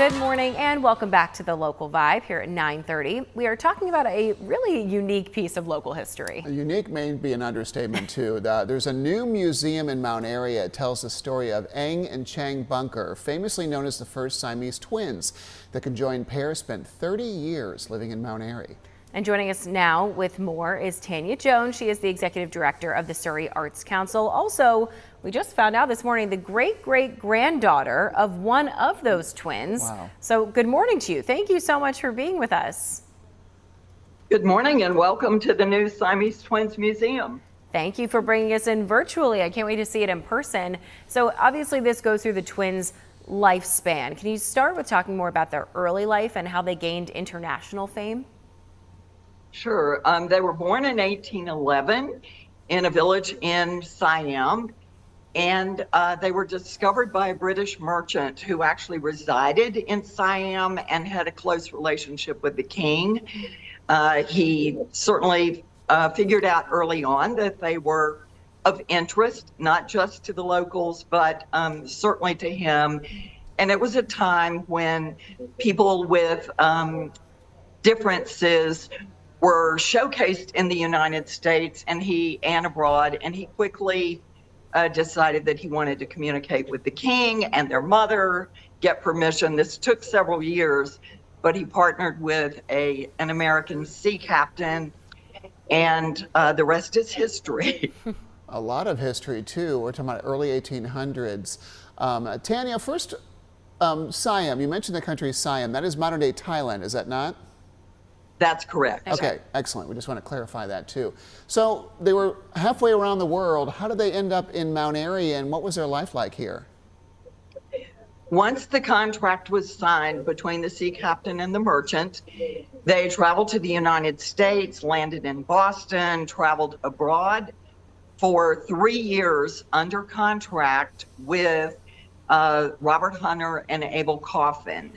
Good morning and welcome back to the Local Vibe here at 9:30. We are talking about a really unique piece of local history. Unique may be an understatement too. There's a new museum in Mount Airy. It tells the story of Eng and Chang Bunker, famously known as the first Siamese twins. The conjoined pair spent 30 years living in Mount Airy. And joining us now with more is Tanya Jones. She is the executive director of the Surrey Arts Council. Also, we just found out this morning the great-great-granddaughter of one of those twins. Wow. So good morning to you. Thank you so much for being with us. Good morning and welcome to the new Siamese Twins Museum. Thank you for bringing us in virtually. I can't wait to see it in person. So obviously this goes through the twins' lifespan. Can you start with talking more about their early life and how they gained international fame? Sure. They were born in 1811 in a village in Siam, and they were discovered by a British merchant who actually resided in Siam and had a close relationship with the king. He certainly figured out early on that they were of interest, not just to the locals, but certainly to him. And it was a time when people with differences were showcased in the United States and abroad, and he quickly decided that he wanted to communicate with the king and their mother, get permission. This took several years, but he partnered with an American sea captain, and the rest is history. A lot of history too. We're talking about early 1800s. Tanya, first, Siam, you mentioned the country Siam. That is modern day Thailand, is that not? That's correct. Okay, excellent. We just want to clarify that too. So they were halfway around the world. How did they end up in Mount Airy, and what was their life like here? Once the contract was signed between the sea captain and the merchant, they traveled to the United States, landed in Boston, traveled abroad for 3 years under contract with Robert Hunter and Abel Coffin.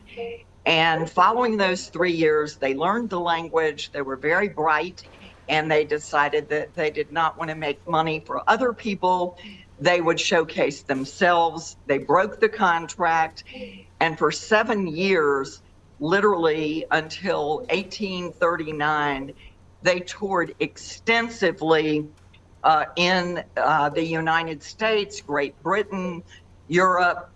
And following those 3 years, they learned the language, they were very bright, and they decided that they did not want to make money for other people. They would showcase themselves. They broke the contract, and for 7 years, literally until 1839, they toured extensively in the United States, Great Britain, Europe,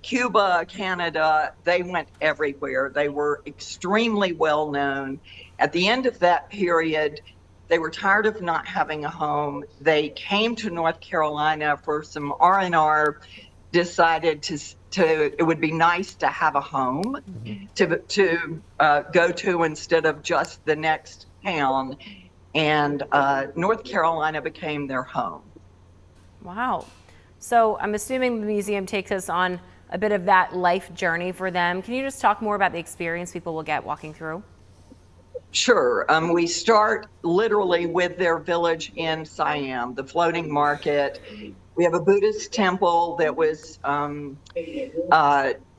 Cuba, Canada. They went everywhere. They were extremely well known. At the end of that period, they were tired of not having a home. They came to North Carolina for some R&R, decided it would be nice to have a home to go to instead of just the next town. And North Carolina became their home. Wow. So I'm assuming the museum takes us on a bit of that life journey for them. Can you just talk more about the experience people will get walking through? Sure. We start literally with their village in Siam, the floating market. We have a Buddhist temple that was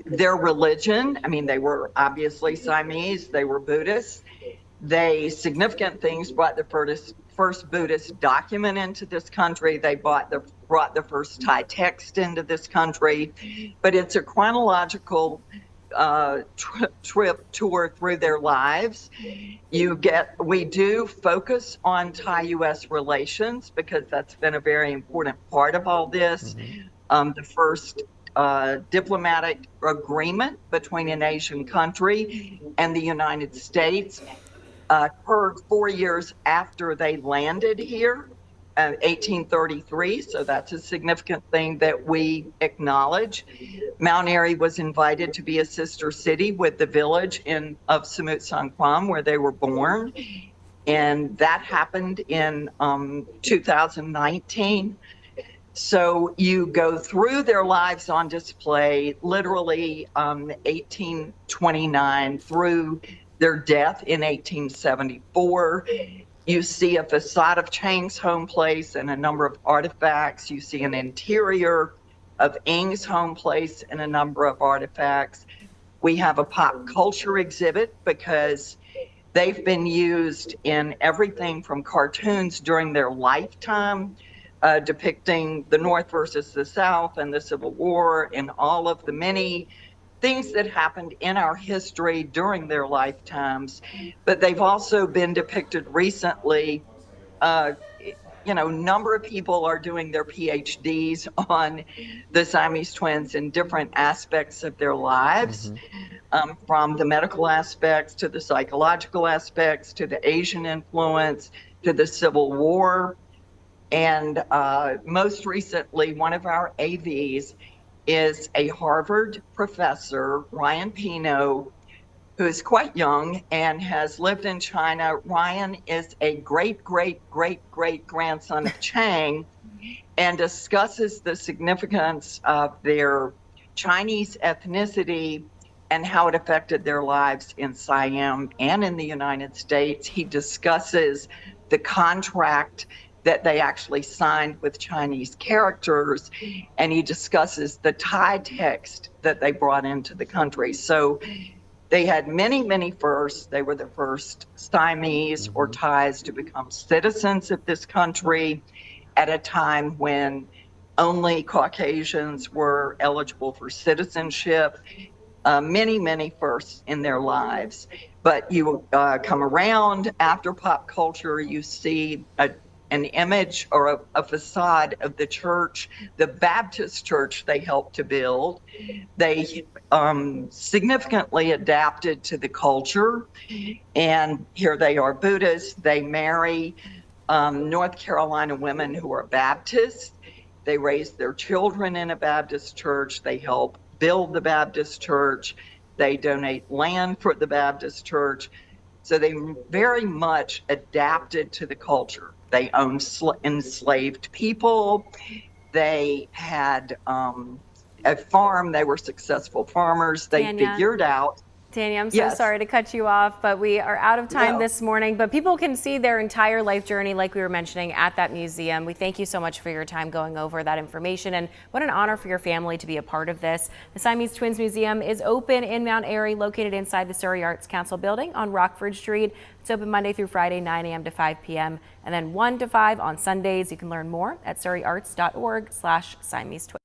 their religion. I mean, they were obviously Siamese, they were Buddhists. Significant things brought the first Buddhist document into this country. They brought the first Thai text into this country, but it's a chronological tour through their lives. We do focus on Thai-U.S. relations because that's been a very important part of all this. The first diplomatic agreement between an Asian country and the United States occurred 4 years after they landed here, 1833, so that's a significant thing that we acknowledge. Mount Airy was invited to be a sister city with the village of Samut Songkhram, where they were born, and that happened in 2019. So you go through their lives on display, literally 1829 through their death in 1874. You see a facade of Chang's home place and a number of artifacts. You see an interior of Eng's home place and a number of artifacts. We have a pop culture exhibit because they've been used in everything from cartoons during their lifetime, depicting the North versus the South and the Civil War, and all of the many things that happened in our history during their lifetimes, but they've also been depicted recently. Number of people are doing their PhDs on the Siamese twins in different aspects of their lives, from the medical aspects to the psychological aspects to the Asian influence to the Civil War. And most recently, one of our AVs is a Harvard professor, Ryan Pino, who is quite young and has lived in China. Ryan is a great grandson of Chang and discusses the significance of their Chinese ethnicity and how it affected their lives in Siam and in the United States. He discusses the contract that they actually signed with Chinese characters, and he discusses the Thai text that they brought into the country. So they had many firsts. They were the first Siamese or Thais to become citizens of this country at a time when only Caucasians were eligible for citizenship. Many firsts in their lives. But you come around after pop culture, you see an image or a facade of the church, the Baptist church they helped to build. They significantly adapted to the culture, and here they are Buddhists. They marry North Carolina women who are Baptists. They raise their children in a Baptist church. They help build the Baptist church. They donate land for the Baptist church. So they very much adapted to the culture. They owned enslaved people. They had a farm. They were successful farmers. They figured out. Tanya, I'm so sorry to cut you off, but we are out of time this morning. But people can see their entire life journey, like we were mentioning, at that museum. We thank you so much for your time going over that information, and what an honor for your family to be a part of this. The Siamese Twins Museum is open in Mount Airy, located inside the Surrey Arts Council building on Rockford Street. It's open Monday through Friday, 9 a.m. to 5 p.m., and then 1 to 5 on Sundays. You can learn more at surreyarts.org/Siamese Twins.